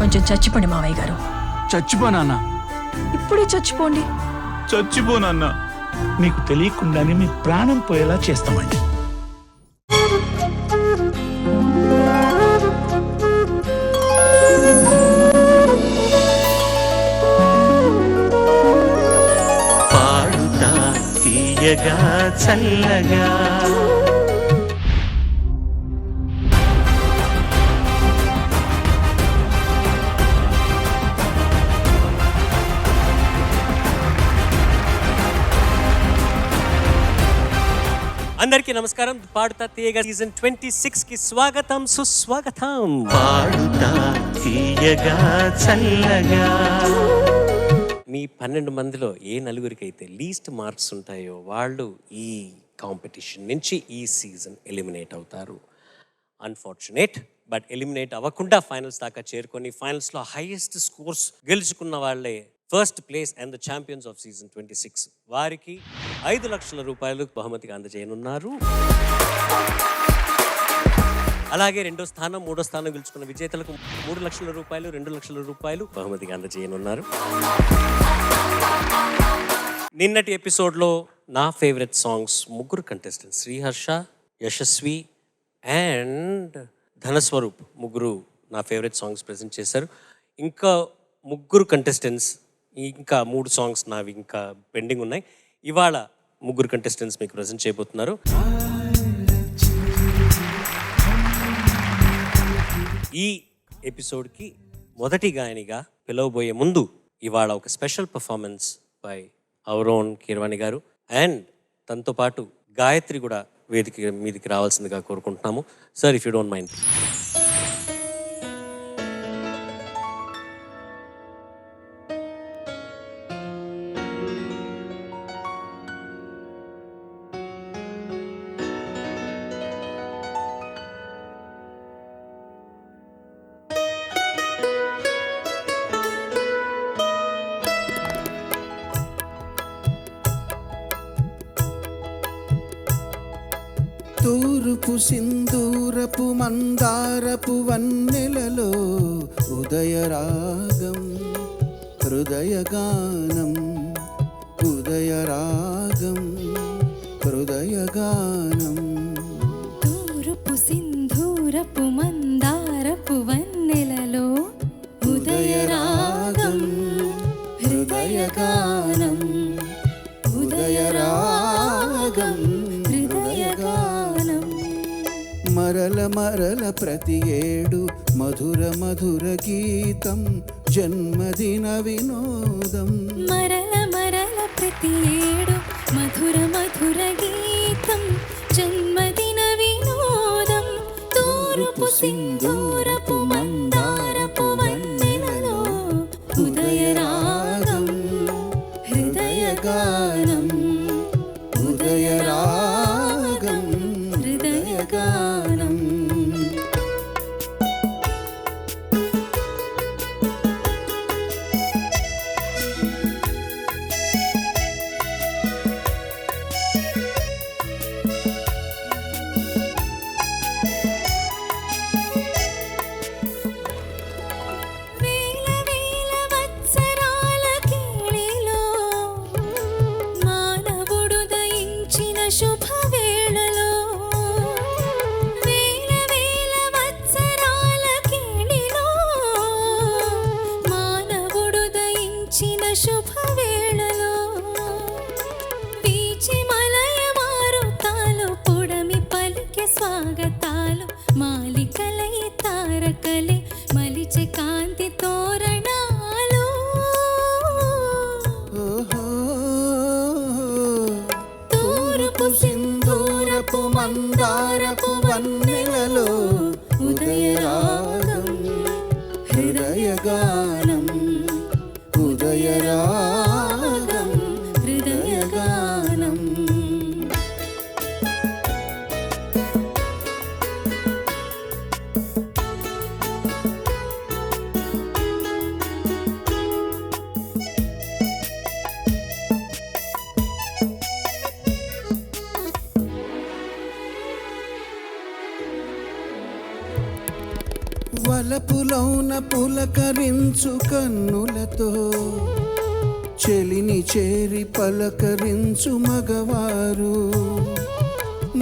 కొంచెం చచ్చిపోండి మావయ్య గారు. చచ్చిపోనా? ఇప్పుడే చచ్చిపోండి. చచ్చిపోనన్నా. మీకు తెలియకుండానే మీ ప్రాణం పోయేలా చేస్తామండి. పాడుతా తీయగా చల్లగా అందరికీ నమస్కారం. పాడుతా తీయగా సీజన్ 26కి స్వాగతం, సుస్వాగతం. పాడుతా తీయగా చల్లగా. మీ 12 మందిలో ఏ నలుగురికైతే లీస్ట్ మార్క్స్ ఉంటాయో వాళ్ళు ఈ కాంపిటీషన్ నుంచి ఈ సీజన్ ఎలిమినేట్ అవుతారు. అన్ఫార్చునేట్, బట్ ఎలిమినేట్ అవ్వకుండా ఫైనల్స్ దాకా చేరుకొని ఫైనల్స్లో హైయెస్ట్ స్కోర్స్ గెలుచుకున్న వాళ్ళే first place and the champions of season 26. వారికి 5 లక్షల రూపాయలు బహుమతిగా అందజేయనున్నారు. అలాగే 2వ స్థానం 3వ స్థానం గెలుచుకున్న విజేతలకు 3 లక్షల రూపాయలు 2 లక్షల రూపాయలు బహుమతిగా అందజేయనున్నారు. నిన్నటి ఎపిసోడ్లో నా ఫేవరెట్ సాంగ్స్ ముగ్గురు కంటెస్టెంట్స్ శ్రీహర్ష, యశస్వి అండ్ ధనస్వరూప్ ముగ్గురు నా ఫేవరెట్ సాంగ్స్ ప్రజెంట్ చేశారు. ఇంకా ముగ్గురు కంటెస్టెంట్స్ ఇంకా 3 సాంగ్స్ నావి ఇంకా పెండింగ్ ఉన్నాయి. ఇవాళ ముగ్గురు కంటెస్టెంట్స్ మీకు ప్రజెంట్ చేయబోతున్నారు. ఈ ఎపిసోడ్కి మొదటి గాయనిగా పిలవబోయే ముందు ఇవాళ ఒక special performance by our own Keeravani గారు అండ్ తనతో పాటు గాయత్రి కూడా వేదిక మీదకి రావాల్సిందిగా కోరుకుంటున్నాము. Sir, if you don't mind. తూర్పు సింధూరపు మందారపు వన్నెలలో ఉదయరాగం హృదయగానం ఉదయరాగం హృదయగానం. తూర్పు సింధూరపు మందారపు వన్నెలలో ఉదయరాగం హృదయగానం ఉదయరాగం హృదయగానం. మరల మరల ప్రతి ఏడు మధుర మధుర గీతం జన్మదిన వినోదం. మరల మరల ప్రతి ఏడు మధుర మధుర గీతం జన్మదిన వినోదం. తూర్పు సింధూరపు మందారపు వన్నెలలో ఉదయరాగం హృదయగానం ఉదయరాగం హృదయగానం. వేల వేల వత్సరాల కేళిలో మానవుడు దయించిన శుభవేళలో. వేల వేల వత్సరాల కేళిలో మానవుడు దయించిన శుభవేళలో. వీచి మలయ మారుతాలు పొడమి పలికే స్వాగతాలు మాలికలై తారకలే మలిచె కాంతి తోరణాలు. ఓహో తూర్పు సింధూరపు మందారపు వన్నెలలో ఉదయరాగం హృదయగానం ఉదయరాగం హృదయగానం. వలపులోన పులకరించు కన్నులతో చెలిని చేరి పలకరించు మగవారు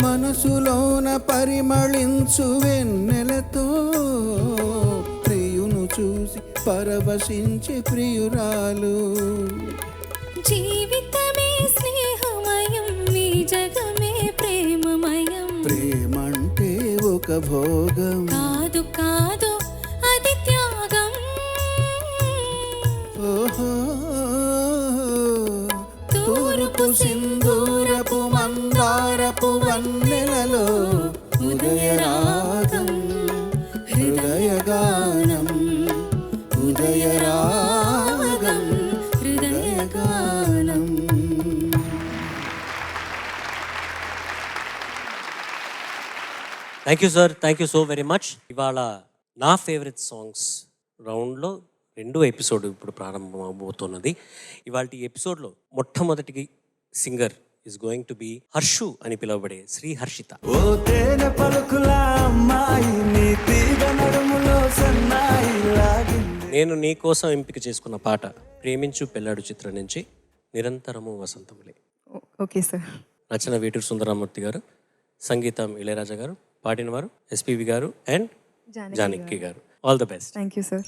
మనసులోన పరిమళించు వెన్నెలతో ప్రియును చూసి పరవశించే ప్రియురాలు జీవితమే స్నేహమయం ఈ జగమే ప్రేమమయం ప్రేమంటే ఒక భోగం కాదు కాదు అది త్యాగం ఓహో తూర్పు సింధూరపు మందారపు వన్నెలలో ఉదయరాగం హృదయగానం ఉదయరాగం హృదయగానం thank you sir, thank you so very much. ఇవాళ నా ఫేవరెట్ సాంగ్స్ రౌండ్లో 2వ ఎపిసోడ్ ఇప్పుడు ప్రారంభమవుతున్నది. ఇవాళ ఈ ఎపిసోడ్లో మొట్టమొదటి singer is going to be Harshu అని పిలువబడే శ్రీ హర్షిత. నేను నీ కోసం ఎంపిక చేసుకున్న పాట ప్రేమించు పెళ్ళాడు చిత్రం నుంచి నిరంతరము వసంతములే. Okay sir. రచన వేటూరు సుందరరామూర్తి గారు, సంగీతం ఇళయరాజా గారు, పాడిన వారు ఎస్పీవి గారు అండ్ జానకి గారు. All the best. Thank you sir.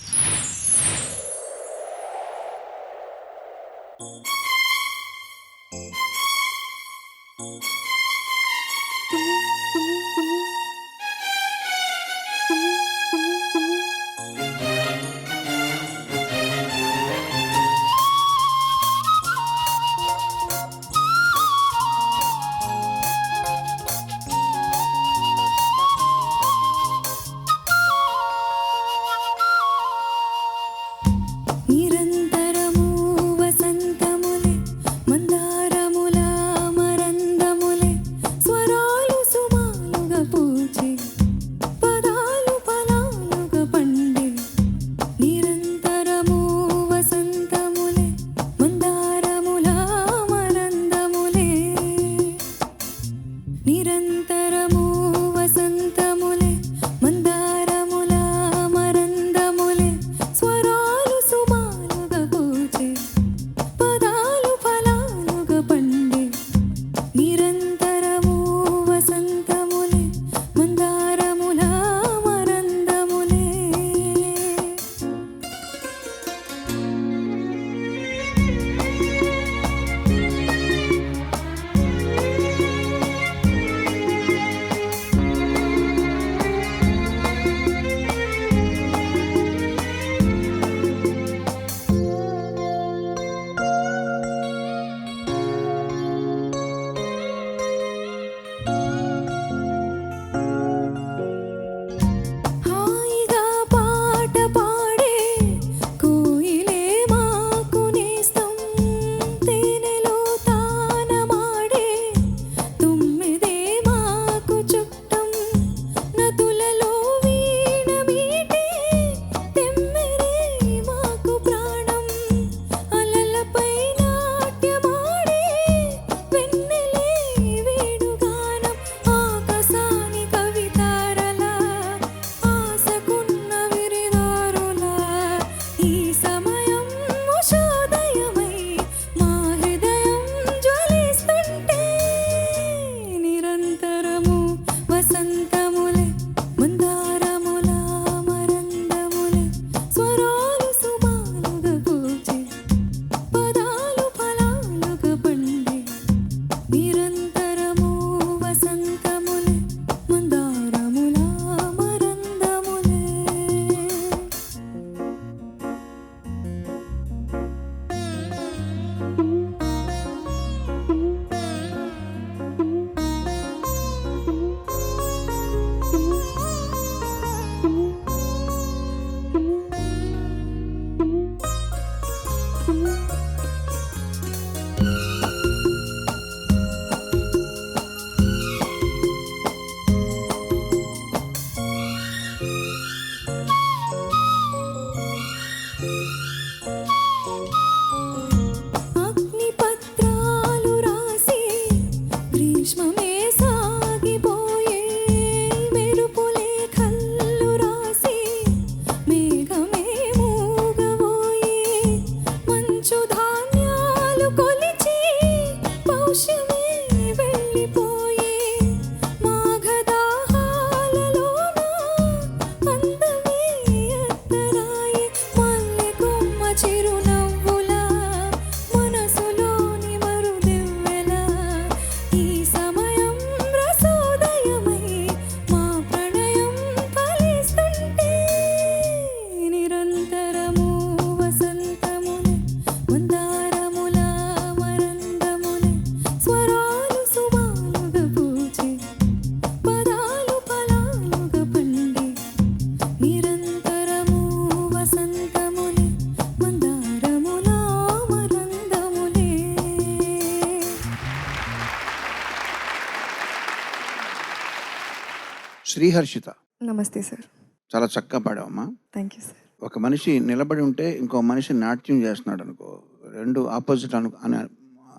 Sriharshita, నమస్తే సార్. చాలా చక్కగా పాడావమ్మా. Thank you sir. ఒక మనిషి నిలబడి ఉంటే ఇంకో మనిషి నాట్యం చేస్తున్నాడు అనుకో, రెండు ఆపోజిట్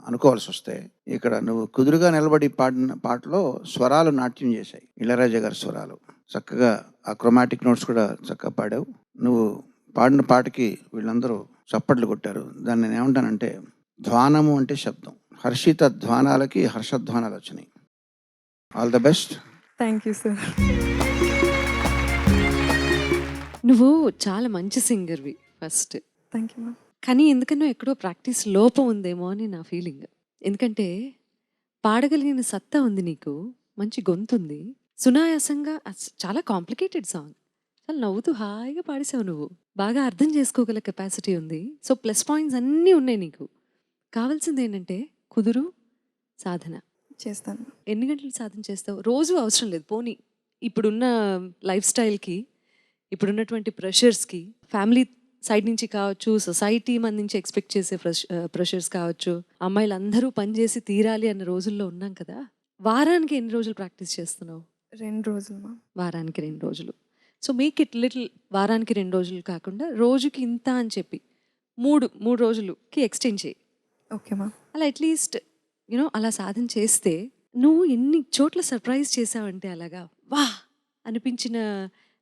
అనుకోవాల్సి వస్తే, ఇక్కడ నువ్వు కుదురుగా నిలబడి పాడిన పాటలో స్వరాలు నాట్యం చేశాయి, ఇళయరాజా గారి స్వరాలు. చక్కగా ఆ క్రొమాటిక్ నోట్స్ కూడా చక్కగా పాడావు. నువ్వు పాడిన పాటకి వీళ్ళందరూ చప్పట్లు కొట్టారు. దాన్ని నేను ఏమంటానంటే, ధ్వానము అంటే శబ్దం. హర్షిత ధ్వానాలకి హర్షధ్వానాలు వచ్చినాయి. All the best. Thank you sir. నువ్వు చాలా మంచి సింగర్వి ఫస్ట్, థ్యాంక్ యూ మ్యామ్. కానీ ఎందుకనో ఎక్కడో ప్రాక్టీస్ లోపం ఉందేమో అని నా ఫీలింగ్. ఎందుకంటే పాడగలిగిన సత్తా ఉంది నీకు, మంచి గొంతు ఉంది, సునాయాసంగా చాలా కాంప్లికేటెడ్ సాంగ్, చాలా నవ్వుతూ హాయిగా పాడేసావు నువ్వు. బాగా అర్థం చేసుకోగల కెపాసిటీ ఉంది. సో ప్లస్ పాయింట్స్ అన్నీ ఉన్నాయి నీకు. కావాల్సింది ఏంటంటే కుదురు, సాధన. చేస్తాను. ఎన్ని గంటలు సాధన చేస్తావు? రోజు అవసరం లేదు, పోనీ ఇప్పుడున్న లైఫ్ స్టైల్కి, ఇప్పుడున్నటువంటి ప్రెషర్స్కి, ఫ్యామిలీ సైడ్ నుంచి కావచ్చు, సొసైటీ మన నుంచి ఎక్స్పెక్ట్ చేసే ప్రెషర్స్ కావచ్చు, అమ్మాయిలు అందరూ పనిచేసి తీరాలి అన్న రోజుల్లో ఉన్నాం కదా. వారానికి ఎన్ని రోజులు ప్రాక్టీస్ చేస్తున్నావు? 2 రోజులు మ్యామ్. వారానికి 2 రోజులు. సో మేక్ ఇట్ లిటిల్, వారానికి 2 రోజులు కాకుండా రోజుకి ఇంత అని చెప్పి 3 రోజులకి ఎక్స్టెండ్ చేయి. Okay ma'am. అలా అట్లీస్ట్ అలా సాధన చేస్తే నువ్వు ఎన్ని చోట్ల సర్ప్రైజ్ చేసావంటే, అలాగా వా అనిపించిన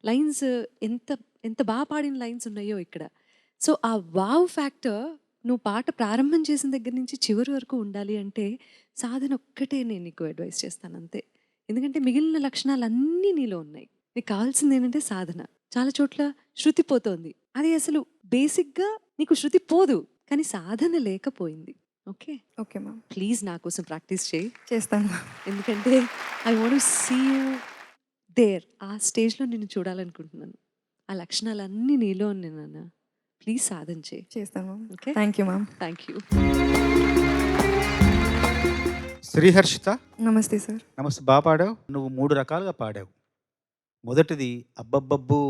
లైన్స్, ఎంత ఎంత బాగా పాడిన లైన్స్ ఉన్నాయో ఇక్కడ. సో ఆ వావ్ ఫ్యాక్టర్ నువ్వు పాట ప్రారంభం చేసిన దగ్గర నుంచి చివరి వరకు ఉండాలి అంటే సాధన ఒక్కటే నేను నీకు అడ్వైస్ చేస్తాను అంతే. ఎందుకంటే మిగిలిన లక్షణాలన్నీ నీలో ఉన్నాయి. నీకు కావాల్సింది ఏంటంటే సాధన. చాలా చోట్ల శృతి పోతోంది, అది అసలు బేసిక్గా నీకు శృతి పోదు, కానీ సాధన లేకపోయింది. Okay okay ma'am. ప్లీజ్ నా కోసం ప్రాక్టీస్ చేయి. చేస్తాను మ్యామ్. ఎందుకంటే I want to see you there. ఆ స్టేజ్లో నిన్ను చూడాలనుకుంటున్నాను. ఆ లక్షణాలన్నీ నీలో ఉన్నాయి నాన్న. ప్లీజ్ సాధన చేయి. చేస్తాను ma'am. Okay, thank you ma'am. Thank you. Sriharshita, నమస్తే సార్. నమస్తే. బాగా పాడావు. నువ్వు 3 రకాలుగా పాడావు. మొదటిది అబ్బబ్బబ్బు,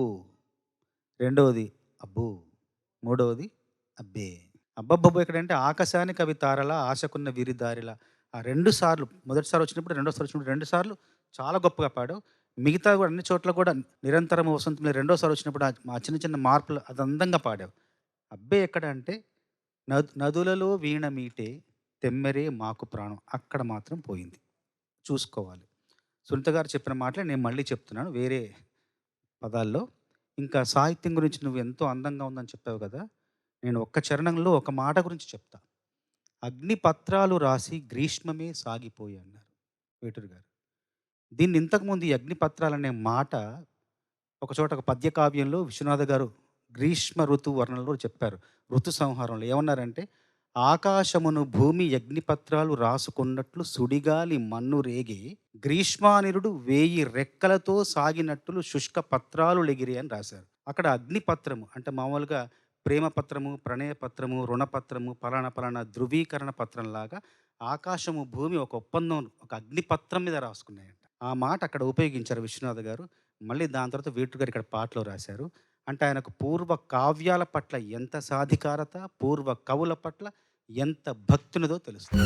రెండవది అబ్బు, మూడవది అబ్బే. అబ్బబ్బబ్బు ఎక్కడంటే ఆకాశానికి అవి తారలా, ఆశకున్న వీరి దారిలా. ఆ 2 సార్లు, మొదటిసారి వచ్చినప్పుడు, రెండోసారి వచ్చినప్పుడు 2 సార్లు చాలా గొప్పగా పాడావు. మిగతా కూడా అన్ని చోట్ల కూడా నిరంతరం వసంతం, రెండోసారి వచ్చినప్పుడు ఆ చిన్న చిన్న మార్పులు అది అందంగా పాడావు. అబ్బే ఎక్కడ అంటే నదులలో వీణ మీటే తెమ్మెరే మాకు ప్రాణం, అక్కడ మాత్రం పోయింది. చూసుకోవాలి. సునీత గారు చెప్పిన మాటలే నేను మళ్ళీ చెప్తున్నాను వేరే పదాల్లో. ఇంకా సాహిత్యం గురించి నువ్వు ఎంతో అందంగా ఉందని చెప్పావు కదా, నేను ఒక్క చరణంలో ఒక మాట గురించి చెప్తా. అగ్నిపత్రాలు రాసి గ్రీష్మమే సాగిపోయి అన్నారు వేటూరు గారు. దీన్ని ఇంతకుముందు ఈ అగ్నిపత్రాలనే మాట ఒకచోట ఒక పద్యకావ్యంలో విశ్వనాథ గారు గ్రీష్మ ఋతువు వర్ణనలో చెప్పారు. ఋతు సంహారంలో ఏమన్నారంటే, ఆకాశమును భూమి అగ్నిపత్రాలు రాసుకున్నట్లు సుడిగాలి మన్ను రేగి గ్రీష్మానిరుడు 1000 రెక్కలతో సాగినట్లు శుష్క పత్రాలు లెగిరి అని రాశారు. అక్కడ అగ్నిపత్రము అంటే మామూలుగా ప్రేమ పత్రము, ప్రణయ పత్రము, రుణపత్రము, పలానా ధృవీకరణ పత్రంలాగా ఆకాశము భూమి ఒక ఒప్పందం, ఒక అగ్నిపత్రం మీద రాసుకున్నాయంట. ఆ మాట అక్కడ ఉపయోగించారు విశ్వనాథ గారు. మళ్ళీ దాని తర్వాత వేటూరు గారు ఇక్కడ పాటలో రాశారు. అంటే ఆయనకు పూర్వ కావ్యాల పట్ల ఎంత సాధికారత, పూర్వ కవుల పట్ల ఎంత భక్తునిదో తెలుస్తుంది.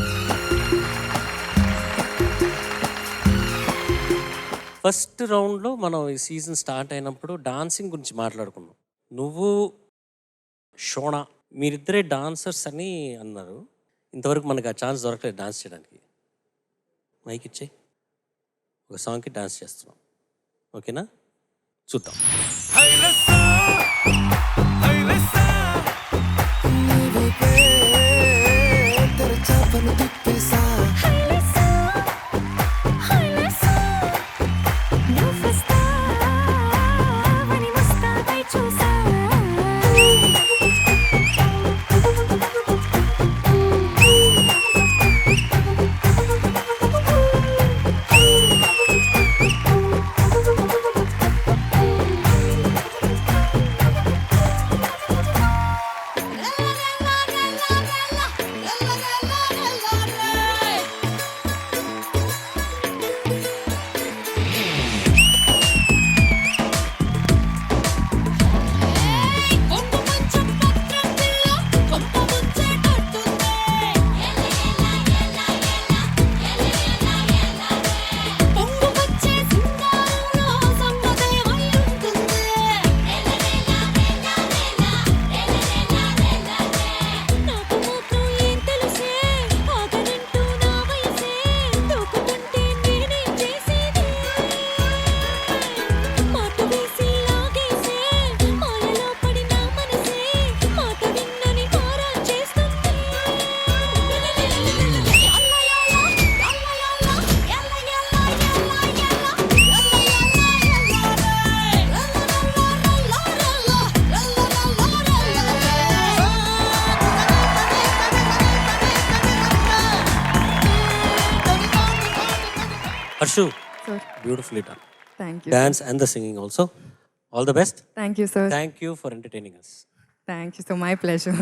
ఫస్ట్ రౌండ్లో మనం ఈ సీజన్ స్టార్ట్ అయినప్పుడు డాన్సింగ్ గురించి మాట్లాడుకున్నాం. నువ్వు షోనా మీరిద్దరే డాన్సర్స్ అని అన్నారు. ఇంతవరకు మనకు ఆ ఛాన్స్ దొరకలేదు డాన్స్ చేయడానికి. మైక్ ఇచ్చేయి, ఒక సాంగ్కి డాన్స్ చేస్తున్నాం. ఓకేనా? చూద్దాం. Harshu, sir beautifully done. Thank you Dance and the singing also. All the best. Thank you sir Thank you for entertaining us. Thank you so my pleasure.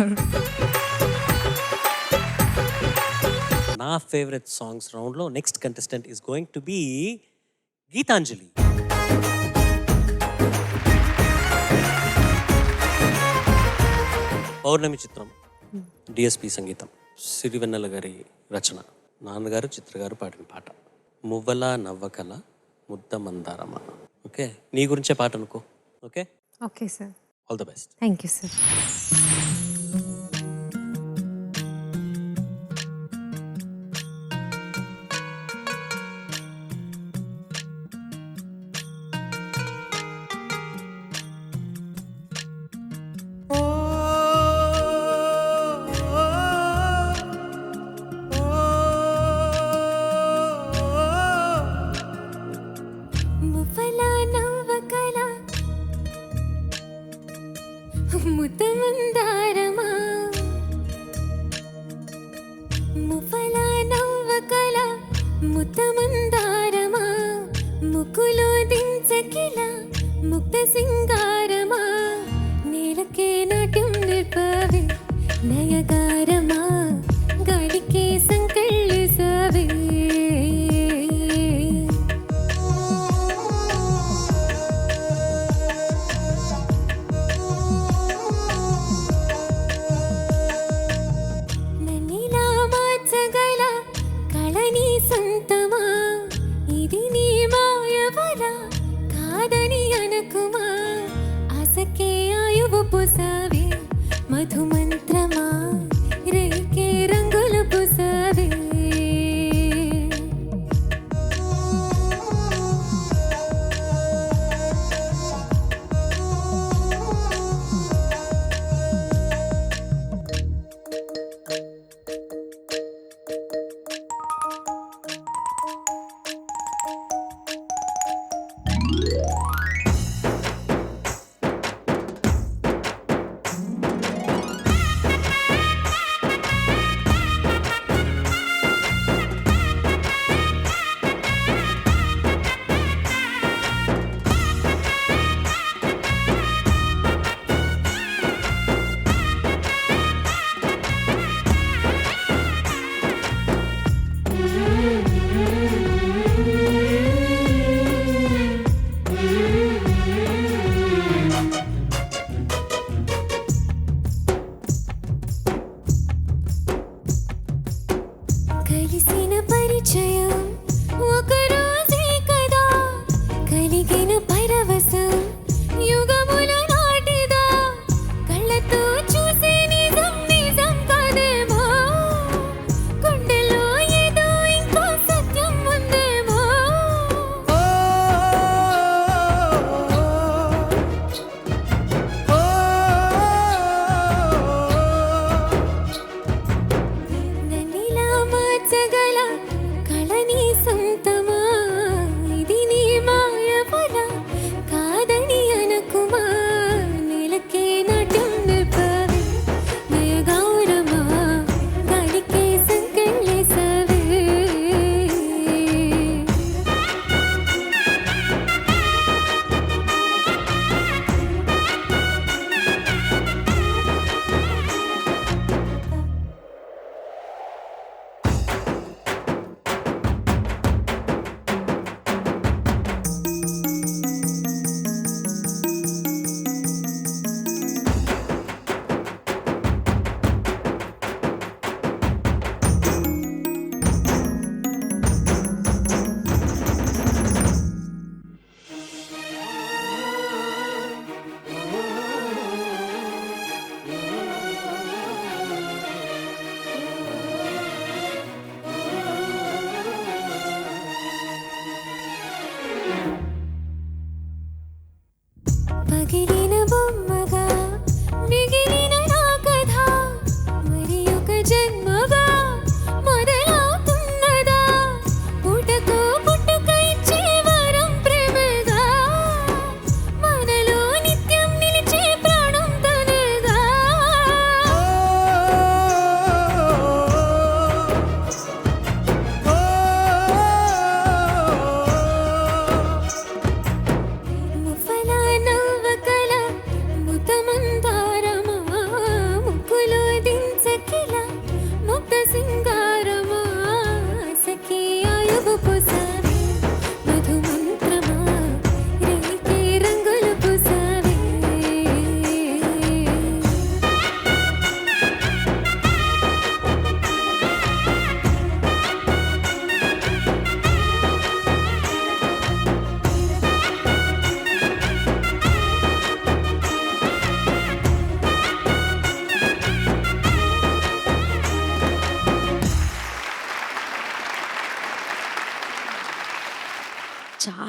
నా ఫేవరెట్ సాంగ్స్ రౌండ్లో next contestant is going to be Geetanjali. Pournami చిత్రం, DSP సంగీతం, సిరివెన్నెల గారి రచన, నాన్నగారు చిత్రగారు పాడిన పాట. మువ్వల నవ్వకల ముద్ద మందారమ. ఓకే, నీ గురించే పాట అనుకో. Okay, okay sir, all the best. Thank you sir. మువ్వల నవ్వకల ముద్ద మందారమా, మువ్వల నవ్వకల ముద్ద మందారమా, ముక్కులో దించకిల ముక్త సింగారమా, నేలకే నాట్యం నిర్పవే నయగారమా, గాలికే సంకళ్ళు సవే. నన్నిలా మార్చగల కళని సొంతమా, ఇది నీ మాయవల కాదని అనకుమా, ఆశకే ఆయువు పొసవే.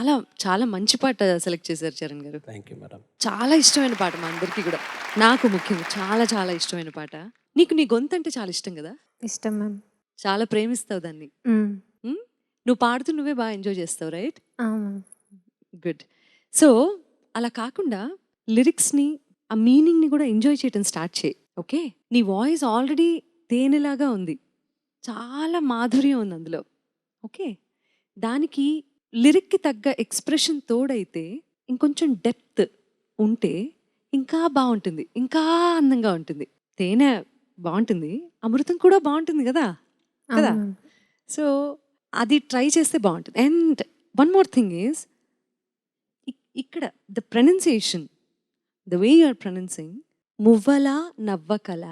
చాలా చాలా మంచి పాట సెలెక్ట్ చేశారు చరణ్ గారు. Thank you madam. చాలా ఇష్టమైన పాట మా అందరికీ కూడా, నాకు ముఖ్యంగా చాలా చాలా ఇష్టమైన పాట. నీకు నీ గొంతు అంటే చాలా ఇష్టం కదా, ఇష్టం మ్యామ్. చాలా ప్రేమిస్తావు దాన్ని. నువ్వు పాడుతూ నువ్వే బాగా ఎంజాయ్ చేస్తావు, రైట్? గుడ్. సో అలా కాకుండా లిరిక్స్ని, ఆ మీనింగ్ని కూడా ఎంజాయ్ చేయడం స్టార్ట్ చేయి. ఓకే, నీ వాయిస్ ఆల్రెడీ తేనెలాగా ఉంది, చాలా మాధుర్యం ఉంది అందులో. ఓకే, దానికి లిరిక్కి తగ్గ ఎక్స్ప్రెషన్ తోడైతే ఇంకొంచెం డెప్త్ ఉంటే ఇంకా బాగుంటుంది, ఇంకా అందంగా ఉంటుంది. తేనె బాగుంటుంది, అమృతం కూడా బాగుంటుంది కదా కదా. సో అది ట్రై చేస్తే బాగుంటుంది. And one more thing is, ఇక్కడ the pronunciation, the way you are pronouncing, మువ్వల నవ్వకల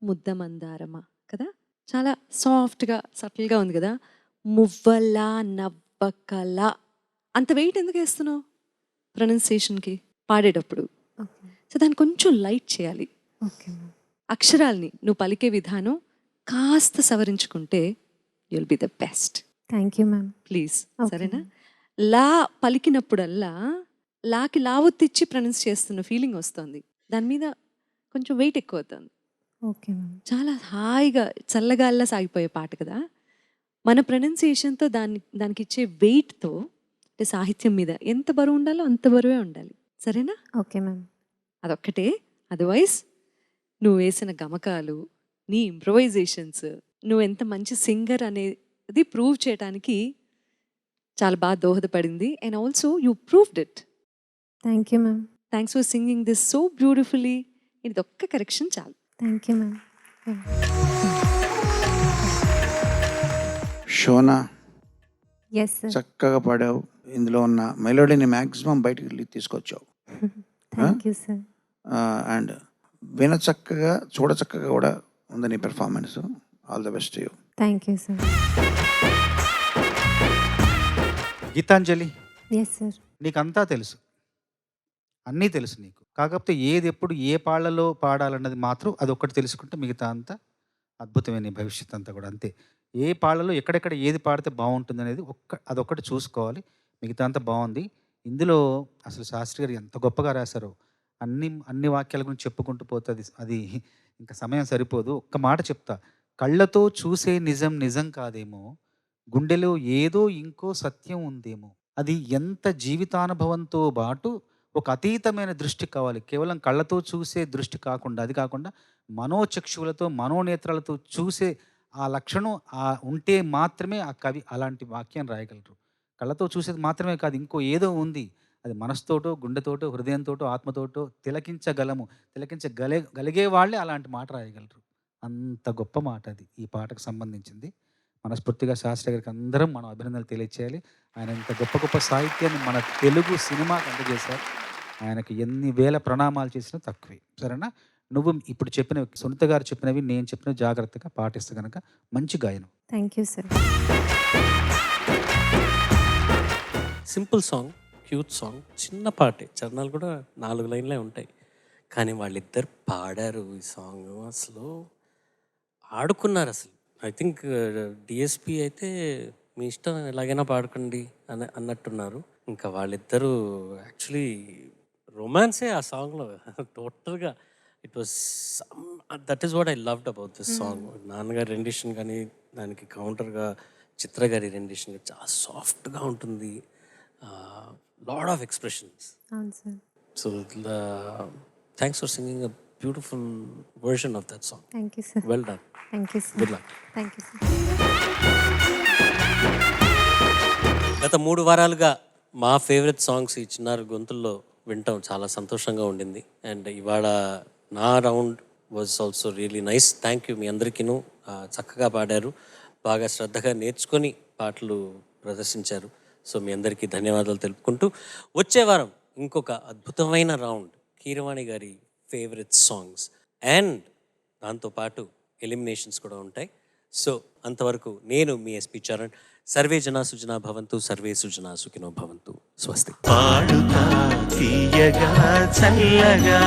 ముద్దమందారమా కదా, చాలా సాఫ్ట్గా సటిల్గా ఉంది కదా. మువ్వల నవ్వకల, అంత వెయిట్ ఎందుకు వేస్తున్నావు ప్రొనౌన్సియేషన్కి పాడేటప్పుడు? సో దాన్ని కొంచెం లైట్ చేయాలి. అక్షరాల్ని నువ్వు పలికే విధానం కాస్త సవరించుకుంటే you'll be the best. Thank you ma'am. Please, సరేనా? లా పలికినప్పుడల్లా లాకి లావొత్తిచ్చి ప్రొనౌన్స్ చేస్తున్న ఫీలింగ్ వస్తుంది, దాని మీద కొంచెం వెయిట్ ఎక్కువ అవుతుంది. Okay ma'am. చాలా హాయిగా చల్లగాల్లా సాగిపోయే పాట కదా. మన ప్రొనౌన్సియేషన్తో దానికి ఇచ్చే వెయిట్తో, అంటే సాహిత్యం మీద ఎంత బరువు ఉండాలో అంత బరువే ఉండాలి, సరేనా? Okay ma'am. అదొక్కటే. అదర్వైజ్ నువ్వు వేసిన గమకాలు, నీ ఇంప్రొవైజేషన్స్, నువ్వు ఎంత మంచి సింగర్ అనేది ప్రూవ్ చేయడానికి చాలా బాగా దోహదపడింది. And also you proved it. Thank you ma'am. Thanks for singing this so beautifully. ఇది ఒక్క కరెక్షన్ చాలు. Thank you ma'am. Shona, yes sir. చక్కగా పాడావు. ఇందులో ఉన్న మెలోడీని మ్యాక్సిమం బయటికి తీసుకొచ్చావు. Thank you sir. అండ్ వినచక్కగా, చూడచక్కగా కూడా ఉంది నీ performance. All the best you. Thank you sir. Geetanjali, yes sir. నీకంతా తెలుసు, అన్నీ తెలుసు నీకు. కాకపోతే ఏది ఎప్పుడు ఏ పాళ్ళలో పాడాలన్నది మాత్రం అదొక్కటి తెలుసుకుంటే మిగతా అంతా అద్భుతమైన నీ భవిష్యత్ అంతా కూడా అంతే. ఏ పాళ్ళలో ఎక్కడెక్కడ ఏది పాడితే బాగుంటుంది అనేది అదొక్కటి చూసుకోవాలి, మిగతా అంతా బాగుంది. ఇందులో అసలు శాస్త్రి గారు ఎంత గొప్పగా రాశారో, అన్ని వాక్యాల గురించి చెప్పుకుంటూ పోతుంది, అది ఇంకా సమయం సరిపోదు. ఒక్క మాట చెప్తా, కళ్ళతో చూసే నిజం నిజం కాదేమో, గుండెలో ఏదో ఇంకో సత్యం ఉందేమో. అది ఎంత జీవితానుభవంతో పాటు ఒక అతీతమైన దృష్టి కావాలి. కేవలం కళ్ళతో చూసే దృష్టి కాకుండా, అది కాకుండా మనోచక్షువులతో, మనోనేత్రాలతో చూసే ఆ లక్షణం ఉంటే మాత్రమే ఆ కవి అలాంటి వాక్యం రాయగలరు. కళ్ళతో చూసేది మాత్రమే కాదు, ఇంకో ఏదో ఉంది, అది మనసుతోటో, గుండెతోటో, హృదయంతోటో, ఆత్మతోటో తిలకించగలిగే వాళ్ళే అలాంటి మాట రాయగలరు. అంత గొప్ప మాట అది ఈ పాటకు సంబంధించింది. మనస్ఫూర్తిగా శాస్త్రి గారికి అందరం మనం అభినందనలు తెలియచేయాలి. ఆయన ఇంత గొప్ప గొప్ప సాహిత్యాన్ని మన తెలుగు సినిమాకి అందజేశారు. ఆయనకు ఎన్ని వేల ప్రణామాలు చేసినా తక్కువే, సరేనా? నువ్వు ఇప్పుడు చెప్పినవి, సునీత గారు చెప్పినవి, నేను చెప్పినవి జాగ్రత్తగా పాటిస్తే కనుక మంచి గాయనం. Thank you sir. Simple song, cute song, చిన్న పాటే, చరణాలు కూడా 4 లైన్లే ఉంటాయి. కానీ వాళ్ళిద్దరు పాడారు ఈ సాంగ్, అసలు ఆడుకున్నారు. అసలు ఐ థింక్ డిఎస్పి అయితే మీ ఇష్టం ఎలాగైనా పాడుకోండి అన్నట్టున్నారు. ఇంకా వాళ్ళిద్దరూ యాక్చువల్లీ రొమాన్సే ఆ సాంగ్లో టోటల్గా. It was that is what I loved about this song. నాన్నగారి రెండిషన్ కానీ దానికి కౌంటర్గా చిత్ర గారి రెండిషన్ చాలా సాఫ్ట్గా ఉంటుంది. Lot of expressions. అవును sir. So thanks for singing a beautiful version of that song. Thank you sir. Well done. Thank you sir. Good luck. Thank you sir. గత 3 వారాలుగా మా ఫేవరెట్ సాంగ్స్ ఈ చిన్నారి గొంతుల్లో వినటం చాలా సంతోషంగా ఉండింది. అండ్ ఇవాళ నా round was also really nice. Thank you మీ అందరికీను. చక్కగా పాడారు, బాగా శ్రద్ధగా నేర్చుకొని పాటలు ప్రదర్శించారు. సో మీ అందరికీ ధన్యవాదాలు తెలుపుకుంటూ, వచ్చే వారం ఇంకొక అద్భుతమైన రౌండ్, కీరవాణి గారి ఫేవరెట్ సాంగ్స్ అండ్ దాంతోపాటు ఎలిమినేషన్స్ కూడా ఉంటాయి. సో అంతవరకు నేను మీ ఎస్పి చరణ్. సర్వే జనా సుజనా భవంతు, సర్వే సుజనా సుఖినో భవంతు. స్వస్తి. పాడుతా తీయగా చల్లగా